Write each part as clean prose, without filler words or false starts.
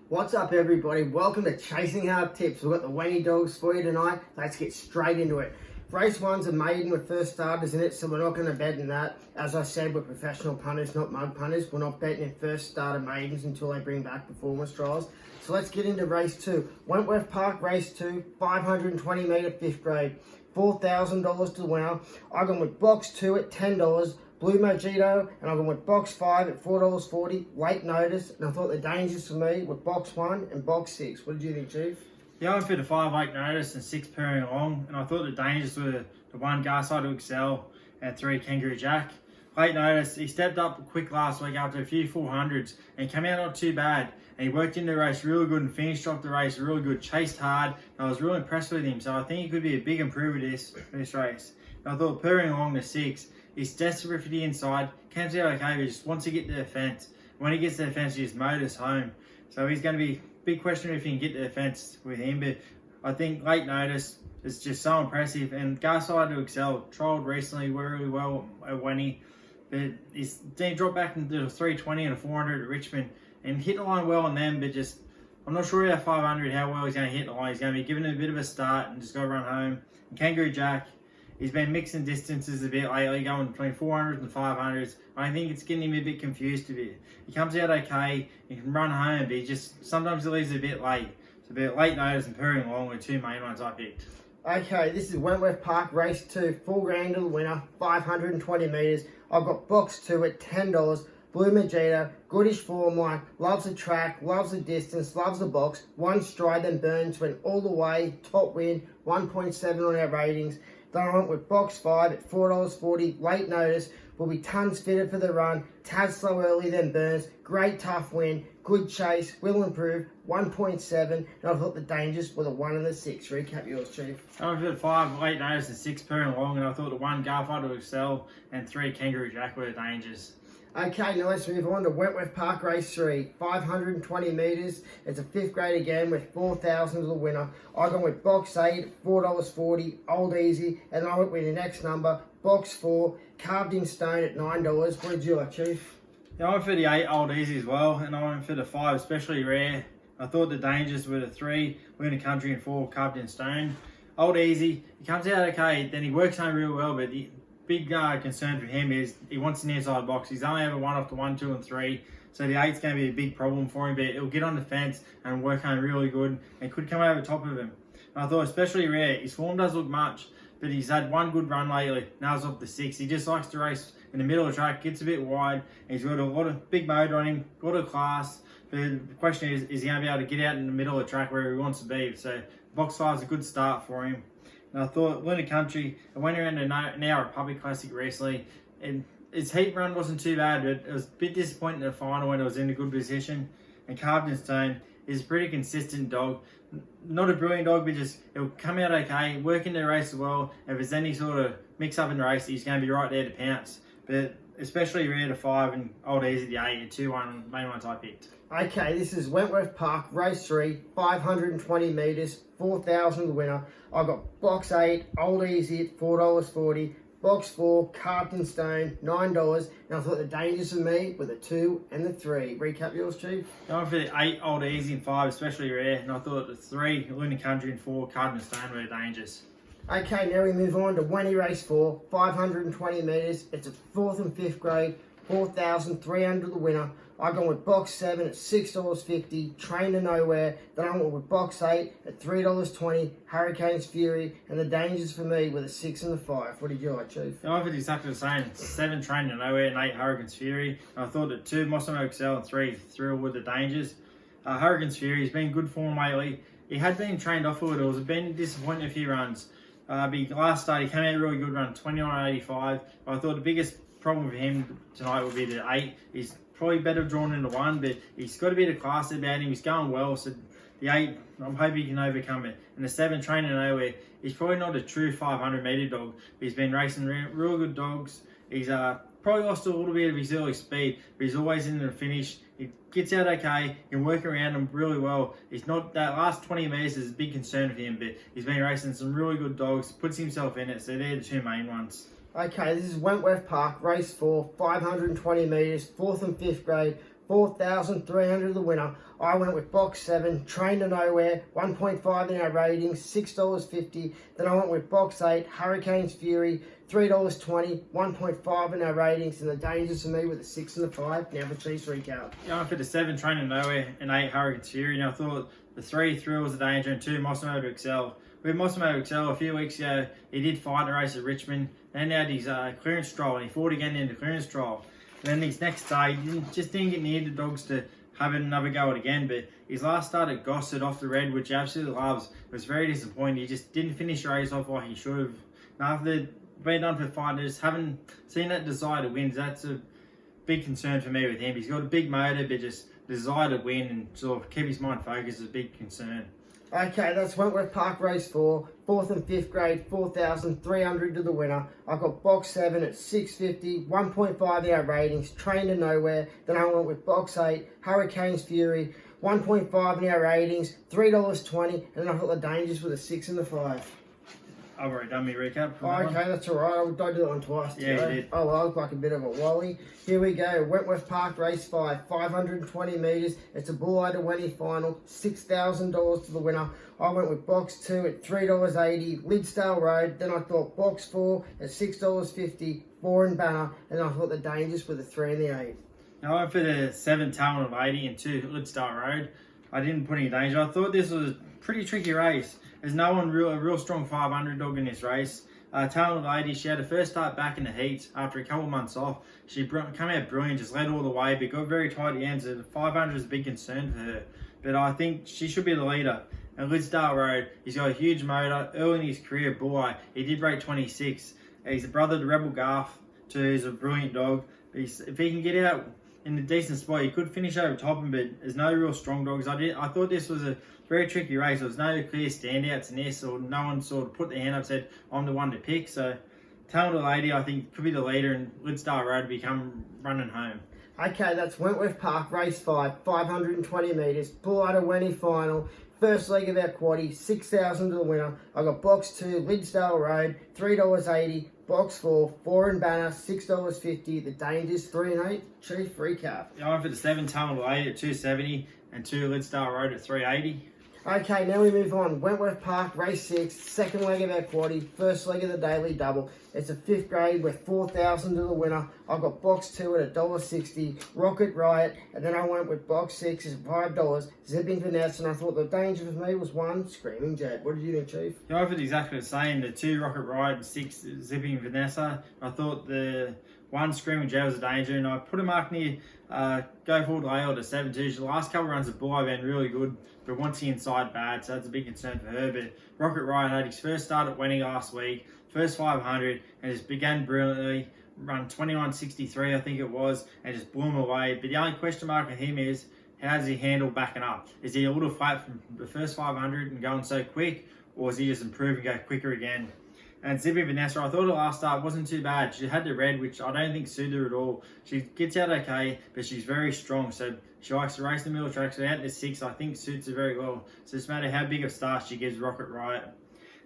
What's up everybody, welcome to Chasing Hard Tips. We've got the Wenny dogs for you tonight. Let's get straight into it. Race one's a maiden with first starters in it, so we're not going to bet in that. As I said, we're professional punters, not mug punters. We're not betting in first starter maidens until they bring back performance trials. So let's get into race two. Wentworth Park race 2, 520 metre 5th grade, $4,000 to the winner. I gone with box 2 at $10. Blue Mojito, and I went with box 5 at $4.40, late notice, and I thought the dangers for me were box 1 and box 6. What did you think, Chief? Yeah, I went for the 5 late notice and 6 pairing along, and I thought the dangers were the 1 Garside to Excel and 3 Kangaroo Jack. Late notice, he stepped up quick last week after a few 400s, and he came out not too bad, and he worked in the race really good and finished off the race really good, chased hard, and I was really impressed with him, so I think he could be a big improver this race. And I thought pairing along the 6, he's desperate for the inside, comes out okay, but just wants to get to the fence. When he gets to the fence, he just motors home. So he's going to be a big question if he can get to the fence with him. But I think late notice is just so impressive. And Garside to Excel, trialled recently really well at Wenny. But he's dropped back into the 320 and a 400 at Richmond. And hit the line well on them, but just, I'm not sure about 500, how well he's going to hit the line. He's going to be giving it a bit of a start and just go run home. And Kangaroo Jack, he's been mixing distances a bit lately, going between 400s and 500s. I think it's getting him a bit confused a bit. He comes out okay, he can run home, but he just, sometimes he leaves a bit late. It's a bit late notice and purring along with 2 main ones I picked. Okay, this is Wentworth Park race 2, $4,000 to the winner, 520 metres. I've got box 2 at $10. Blue Mojito, goodish form line, loves the track, loves the distance, loves the box. 1 stride, then Burns went all the way, top win, 1.7 on our ratings. Then I went with box 5 at $4.40, late notice, will be tons fitted for the run, tad slow early then Burns, great tough win, good chase, will improve, 1.7, and I thought the dangers were the 1 and the 6. Recap yours, Chief. I went for the 5 late notice and 6 pairing along, and I thought the 1 Garfield to Excel and 3 Kangaroo Jack were the dangers. Okay, now let's move on to Wentworth Park race 3, 520 metres. It's a 5th grade again with 4,000 to the winner. I gone with box 8, $4.40, old easy, and I went with the next number, box 4, carved in stone at $9. What did you like, Chief? Yeah, I went for the 8 old easy as well, and I went for the 5 especially rare. I thought the dangers were the 3 Win the Country and 4 carved in stone. Old easy, he comes out okay, then he works home real well, but the big concern for him is he wants an inside box. He's only ever won off the 1, 2 and 3, so the 8's going to be a big problem for him, but he'll get on the fence and work home really good and could come over top of him. And I thought especially rare, his form does look much, but he's had 1 good run lately. Now he's off the 6. He just likes to race in the middle of the track, gets a bit wide, and he's got a lot of big motor on him, got a class, but the question is he going to be able to get out in the middle of the track where he wants to be? So box 5 is a good start for him. And I thought, Win the Country, I went around the Now Republic Classic recently, and his heat run wasn't too bad, but it was a bit disappointing in the final when it was in a good position. And Carved in Stone is a pretty consistent dog. Not a brilliant dog, but just it'll come out okay, work in the race as well. If there's any sort of mix up in the race, he's going to be right there to pounce. But especially rare to 5 and old easy to 8, the 2 main ones I picked. Okay, this is Wentworth Park, race 3, 520 metres, 4,000 the winner. I got box 8, old easy at $4.40, box 4, carved in stone, $9, and I thought the dangers for me were the 2 and the 3. Recap yours, Chief? I went for the 8 old easy and 5, especially rare, and I thought the 3 Win the Country and 4 carved in stone were the dangers. Okay, now we move on to Wenny race 4, 520 metres. It's a 4th and 5th grade, 4,300 the winner. I gone with box 7 at $6.50, Train to Nowhere. Then I went with box 8 at $3.20, Hurricane's Fury. And the dangers for me were the 6 and the 5. What did you like, Chief? I went exactly the same. 7 Train to Nowhere and 8 Hurricane's Fury. And I thought that 2 Mossimo Excel and 3 Thrill were the dangers. Hurricane's Fury has been good form lately. He had been trained off a little. It was been disappointing a few runs. But last start he came out a really good run, 29.85. But I thought the biggest problem for him tonight would be the 8. He's probably better drawn into 1, but he's got a bit of class about him. He's going well, so the 8, I'm hoping he can overcome it. And the 7, Train to Nowhere, he's probably not a true 500 metre dog, but he's been racing real good dogs. He's probably lost a little bit of his early speed, but he's always in the finish. He gets out okay, he can work around him really well. He's not, that last 20 metres is a big concern for him, but he's been racing some really good dogs, puts himself in it, so they're the 2 main ones. Okay, this is Wentworth Park, race 4, 520 metres, 4th and 5th grade, 4,300 the winner. I went with box 7, Train to Nowhere, 1.5 in our ratings, $6.50. Then I went with box 8, Hurricane's Fury, $3.20, 1.5 in our ratings, and the dangers for me with a 6 and a 5. Now the Chiefs recap. Yeah, I went for the 7, Train to Nowhere, and 8, Hurricane's Fury. And I thought the 3, Thrills of Danger, and 2, Mossimo to Excel. With Mossimo to Excel, a few weeks ago, he did fight in a race at Richmond. Then he had his clearance trial, and he fought again in the clearance trial. And then his next day, he just didn't get near the dogs to have another go at it again. But his last start at Gossett off the red, which he absolutely loves, was very disappointing. He just didn't finish the race off like he should have. And after being done for the fight, I just haven't seen that desire to win. That's a big concern for me with him. He's got a big motor, but just desire to win and sort of keep his mind focused is a big concern. Okay, that's Wentworth Park Race 4, 4th and 5th grade, 4,300 to the winner. I got box 7 at $6.50, 1.5 in our ratings, Train to Nowhere. Then I went with box 8, Hurricane's Fury, 1.5 in our ratings, $3.20. And then I thought the dangers with a 6 and a 5. I've already done my recap. Okay, that's alright. I did it on twice today. Yeah, you did. Oh, well, I look like a bit of a wally. Here we go. Wentworth Park Race 5, 520 metres. It's a bull-eye to Wenny final. $6,000 to the winner. I went with box 2 at $3.80, Lidsdale Road. Then I thought box 4 at $6.50, 4 in Banner. And I thought the dangers with the 3 and the 8. Now I went for the 7, Talent of 80, and 2, Lidsdale Road. I didn't put any danger. I thought this was a pretty tricky race. There's no one a real strong 500 dog in this race. Talented Lady, she had her first start back in the heats after a couple of months off. She came out brilliant, just led all the way, but got very tight at the end. So the 500 is a big concern for her. But I think she should be the leader. And Lidsdale Road, he's got a huge motor. Early in his career, boy, he did rate 26. He's a brother to Rebel Garth, too. He's a brilliant dog. If he can get out in a decent spot, he could finish over top him, but there's no real strong dogs. I thought this was a very tricky race. There was no clear standouts in this, or no one sort of put their hand up and said, I'm the one to pick. So, Talented Lady, I think, could be the leader, and Lidsdale Road to become running home. Okay, that's Wentworth Park Race 5, 520 metres, bull-eye to Wenny final. First leg of our quaddie, 6,000 to the winner. I got box 2, Lidsdale Road, $3.80. Box 4, 4 in Banner, $6.50. The dangers, 3 and 8. Chief recap. I went for the 7, Talented Lady at $2.70, and 2, Lidsdale Road at $3.80. Okay, now we move on. Wentworth Park, race 6, second leg of our quaddie, first leg of the daily double. It's a 5th grade with 4,000 to the winner. I got box 2 at $1.60, Rocket Riot, and then I went with box 6 at $5, Zipping Finesse, and I thought the danger for me was 1, Screaming Jet. What did you think, Chief? Yeah, I went exactly the same. The 2, Rocket Riot, and 6, Zipping Vanessa. I thought the 1, Screaming Jet was a danger, and I put a mark near Go Forward Layout to 7-2. The last couple of runs of bull have been really good, but once the inside bad, so that's a big concern for her. But Rocket Riot had his first start at Wenny last week, first 500, and just began brilliantly, run 21.63 I think it was, and just blew him away. But the only question mark with him is, how does he handle backing up? Is he a little flat from the first 500 and going so quick, or is he just improve and go quicker again? And Zippy Vanessa, I thought her last start wasn't too bad. She had the red, which I don't think suited her at all. She gets out okay, but she's very strong. So she likes to race the middle track. So out to 6, I think suits her very well. So it's no matter how big of a start she gives Rocket Riot.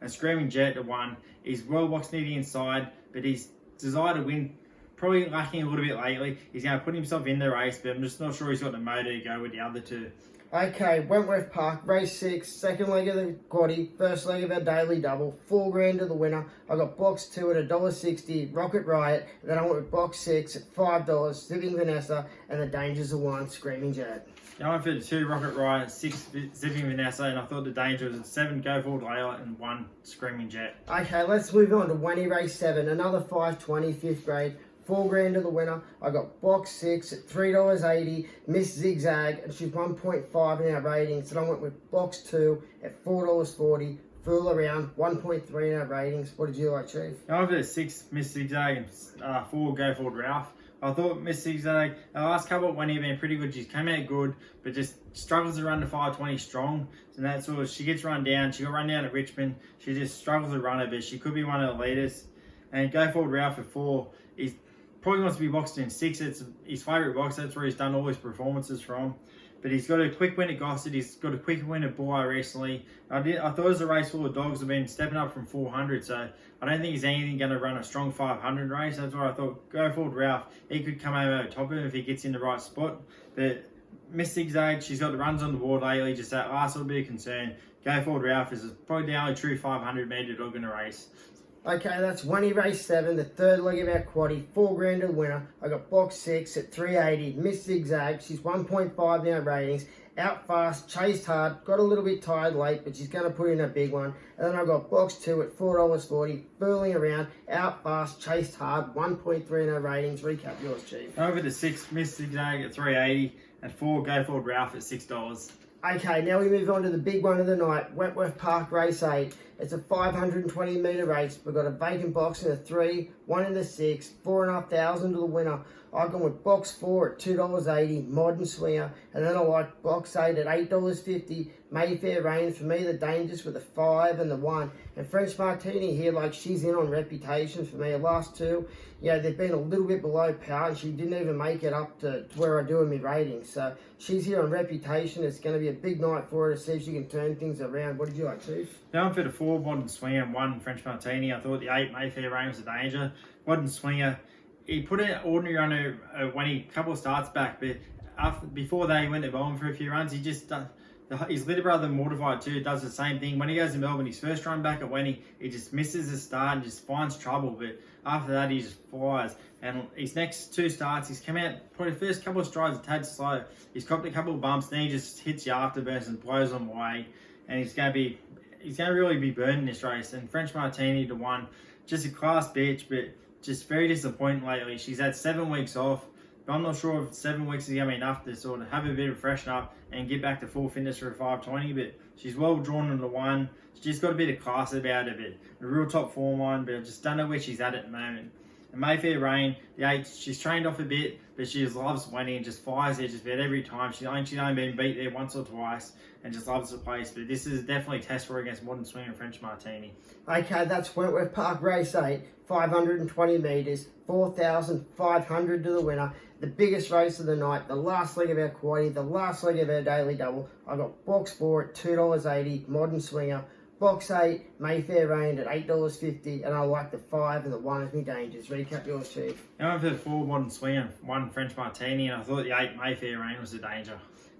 And Screaming Jet at 1. He's well boxed near the inside, but his desire to win probably lacking a little bit lately. He's going to put himself in the race, but I'm just not sure he's got the motor to go with the other 2. Okay, Wentworth Park, race 6, second leg of the quaddie, first leg of our daily double, $4,000 to the winner. I got box 2 at $1.60, Rocket Riot, and then I went with box 6 at $5, Zipping Vanessa, and the dangers of 1, Screaming Jet. Yeah, I went for the 2, Rocket Riot, 6, Zipping Vanessa, and I thought the danger was 7, Go Forward Layla, and 1, Screaming Jet. Okay, let's move on to Wenny race 7, another 520, 5th grade. $4,000 to the winner. I got box 6 at $3.80, Miss Zigzag, and she's 1.5 in our ratings. And I went with box 2 at $4.40, Fool Around, 1.3 in our ratings. What did you like, Chief? I went for the 6, Miss Zigzag, and 4, Go Forward Ralph. I thought Miss Zigzag, the last couple when he been pretty good. She's come out good, but just struggles to run the 520 strong. So that's sort of, she gets run down. She got run down at Richmond. She just struggles to run it, but she could be one of the leaders. And Go Forward Ralph at 4. He's probably wants to be boxed in 6. It's his favourite box. That's where he's done all his performances from. but he's got a quick win at Gossett. He's got a quick win at Boy recently. I thought it was a race full of dogs have been stepping up from 400, so I don't think he's anything going to run a strong 500 race. That's why I thought go forward Ralph. He could come over top of him if he gets in the right spot. But Miss Zigzag, she's got the runs on the board lately. Just that last little bit of concern. Go forward Ralph is probably the only true 500 metre dog in a race. Okay, that's Wenny race 7, the third leg of our quaddie, $4,000 to the winner. I got box 6 at 380. Miss Zigzag, she's 1.5 now ratings. Out fast, chased hard, got a little bit tired late, but she's going to put in a big one. And then I got box 2 at $4.40, fooling around, out fast, chased hard, 1.3 no ratings. Recap yours, Chief. Over to 6, Miss Zigzag at 380, and 4, Go Forward Ralph at $6. Okay, now we move on to the big one of the night, Wentworth Park Race 8. It's a 520 metre race. We've got a vacant box in the 3, 1 in the 6, 4,500 to the winner. I've gone with box 4 at $2.80, Modern Swinger, and then I like box 8 at $8.50, Mayfair Rain. For me, the dangers with the 5 and the 1. And French Martini here, like she's in on reputation for me. The last 2, they've been a little bit below par, and she didn't even make it up to where I do in my ratings. So she's here on reputation. It's going to be a big night for her to see if she can turn things around. What did you like, Chief? Going for the 4, Modern Swinger, and 1, French Martini. I thought the 8, Mayfair Rain was a danger. Modern Swinger, he put an ordinary on when he couple of starts back, but before that he went to Melbourne for a few runs. He just his little brother Mortified too does the same thing. When he goes to Melbourne, his first run back at Wenny, he just misses the start and just finds trouble. But after that, he just flies. And his next 2 starts, he's come out, probably the first couple of strides a tad slow. He's copped a couple of bumps, then he just hits the afterburst and blows them away. And he's going to really be burning this race. And French Martini to 1, just a class bitch, but just very disappointing lately. She's had 7 weeks off, but I'm not sure if 7 weeks is going to be enough to sort of have a bit of freshen up and get back to full fitness for a 520. But she's well drawn on the 1. She's just got a bit of class about her, but a real top form line. But I just don't know where she's at the moment. And Mayfair Rain, the 8, she's trained off a bit, but she just loves winning and just flies there just about every time. She's only been beat there once or twice and just loves the place. But this is definitely a test for her against Modern Swing and French Martini. Okay, that's Wentworth Park Race 8, 520 metres, 4,500 to the winner. The biggest race of the night, the last leg of our quaddie, the last leg of our daily double. I got box 4 at $2.80, Modern Swinger. Box 8, Mayfair Rain at $8.50, and I like the 5 and the 1 as me dangers. Recap yours, Chief. I went for the 4, Modern Swinger, 1, French Martini, and I thought the 8, Mayfair Rain was a danger.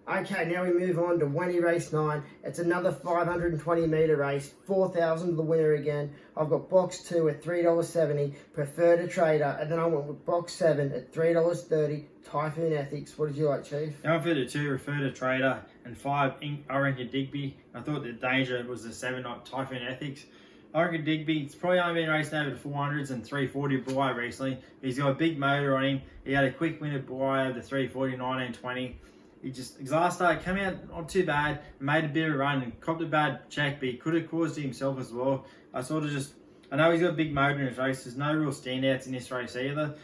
Okay, now we move on to Wenny Race 9. It's another 520 metre race, 4,000 to the winner again. I've got box 2 at $3.70, Prefer to Trader, and then I went with box 7 at $3.30, Typhoon Ethics. What did you like, Chief? I went for the 2, Refer to Trader, and 5, Orange Digby. I thought the danger was the 7, Typhoon Ethics. Orange Digby, it's probably only been racing over the 400s and 340 Buy recently. He's got a big motor on him. He had a quick win at Buy over the 340, 1920. His last start came out not too bad, made a bit of a run and copped a bad check, but he could have caused it himself as well. I know he's got a big motor in his race. There's no real standouts in this race either.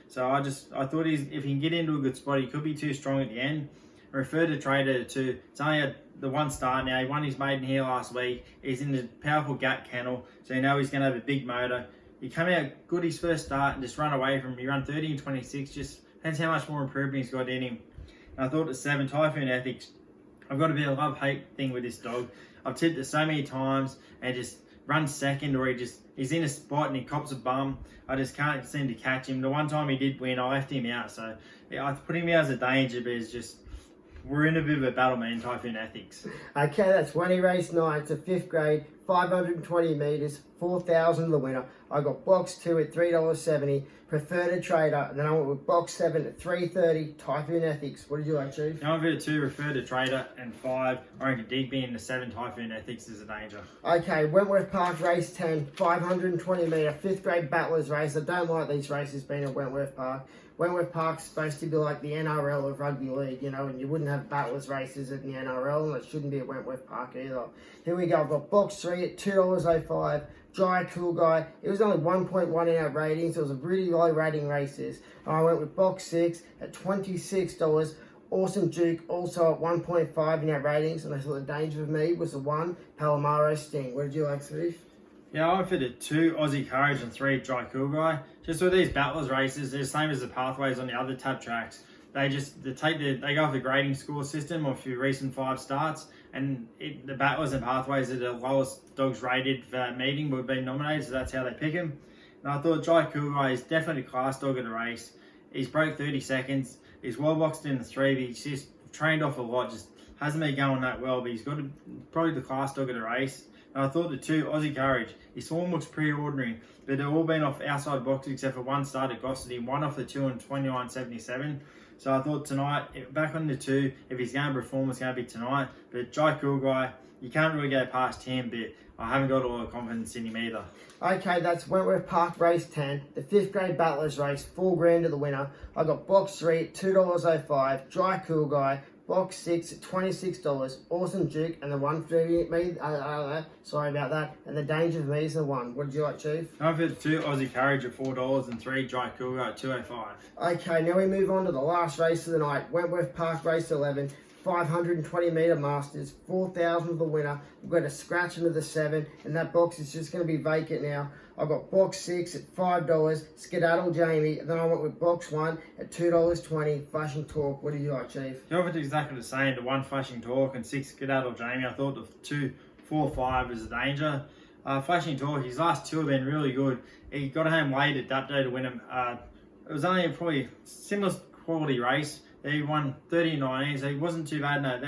So I thought if he can get into a good spot, he could be too strong at the end. Refer to Trader to, it's only had the 1 start now. He won his maiden here last week. He's in the powerful Gat kennel, so you know he's going to have a big motor. He came out good his first start and just run away from him. He ran 30 and 26, just depends how much more improvement he's got in him. And I thought the 7, Typhoon Ethics, I've got a bit of love-hate thing with this dog. I've tipped it so many times and just runs second, or he's in a spot and he cops a bum. I just can't seem to catch him. The one time he did win, I left him out. So I put him out as a danger, but it's just, we're in a bit of a battle, man, Typhoon Ethics. Okay, that's Wenny Race 9. It's a 5th grade, 520 metres, 4,000 to the winner. I got box 2 at $3.70, Prefer to Trader, and then I went with box 7 at $3.30, Typhoon Ethics. What did you like, Chief? I went for the 2, Refer to Trader, and 5, Orange Digby, and the 7, Typhoon Ethics is a danger. Okay, Wentworth Park Race 10, 520 metre, 5th grade battlers race. I don't like these races being at Wentworth Park. Wentworth Park's supposed to be like the NRL of rugby league, and you wouldn't have battlers races at the NRL, and it shouldn't be at Wentworth Park either. Here we go, I've got box 3 at $2.05, Dry Cool Guy. It was only 1.1 in our ratings, so it was a really low rating races. And I went with box 6 at $26, Awesome Duke, also at 1.5 in our ratings, and I thought the danger for me was the 1, Palomaro Sting. What did you like, Steve? Yeah, I went for the 2, Aussie Courage, and 3, Dry Cool Guy. Just with these battlers races, they're the same as the pathways on the other tab tracks. they go off the grading score system of your recent 5 starts, and the battlers and pathways are the lowest dogs rated for that meeting would be nominated, so that's how they pick him. And I thought Jai Coolguy is definitely a class dog at the race. He's broke 30 seconds. He's well boxed in the 3, but he's just trained off a lot. Just hasn't been going that well, but he's got probably the class dog at the race. And I thought the 2, Aussie Courage, his form looks pretty ordinary, but they've all been off outside boxes except for one start at Gossity, one off the 2 in 29.77. So I thought tonight, back on the 2, if he's going to perform, it's going to be tonight. But Jai Coolguy, you can't really go past him, but I haven't got a lot of confidence in him either. Okay, that's Wentworth Park Race 10, the 5th grade battlers race, $4,000 to the winner. I got box 3 at $2.05, Jai Coolguy, box 6 at $26, Awesome Duke, and the 130 me. Sorry about that. And the Danger of Me is the 1. What did you like, Chief? I'm for the 2, Aussie Courage at $4 and 3, Jai Coolguy at $2.05. Okay, now we move on to the last race of the night, Wentworth Park Race 11. 520 metre Masters, 4,000 for the winner. We've got a scratch into the 7, and that box is just going to be vacant now. I got box 6 at $5, Skedaddle Jamie, and then I went with box 1 at $2.20, Flashing Talk. What did you like, Chief? The offer's exactly the same. The 1 Flashing Talk and 6 Skedaddle Jamie. I thought the 2, 4, 5 is a danger. Flashing Talk, his last 2 have been really good. He got home late at Dapto to win him. It was only probably similar quality race. He won 30-19, so he wasn't too bad. No,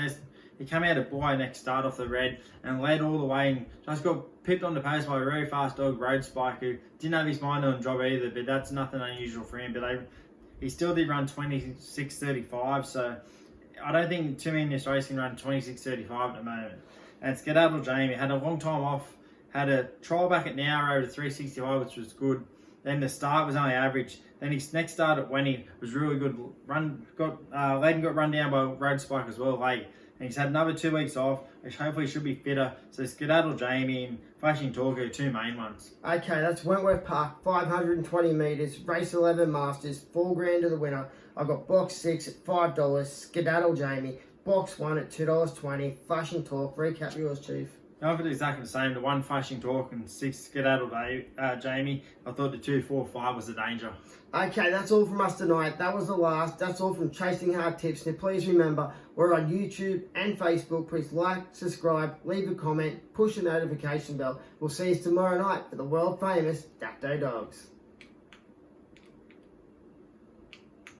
he came out of Boy next start off the red and led all the way and just got pipped on the pace by a very fast dog, Road Spike, who didn't have his mind on the job either, but that's nothing unusual for him. But he still did run 26.35, so I don't think too many in this race can run 26.35 at the moment. And Skedaddle Jamie had a long time off, had a trial back at Nowra over 365, which was good. Then the start was only average. Then his next start at Wenny was really good. Got run down by Road Spike as well late. And he's had another 2 weeks off, which hopefully should be fitter. So Skedaddle Jamie and Flashing Talk are 2 main ones. Okay, that's Wentworth Park, 520 metres, race 11 Masters, $4,000 to the winner. I got box 6 at $5, Skedaddle Jamie, box 1 at $2.20, Flashing Talk. Recap yours, Chief. The offer is exactly the same. The 1 Flashing Talk and 6 Skedaddle Jamie. I thought the 2, 4, 5 was a danger. Okay, that's all from us tonight. That was the last. That's all from Chasing Hard Tips. Now, please remember, we're on YouTube and Facebook. Please like, subscribe, leave a comment, push the notification bell. We'll see you tomorrow night for the world famous Dapto Dogs.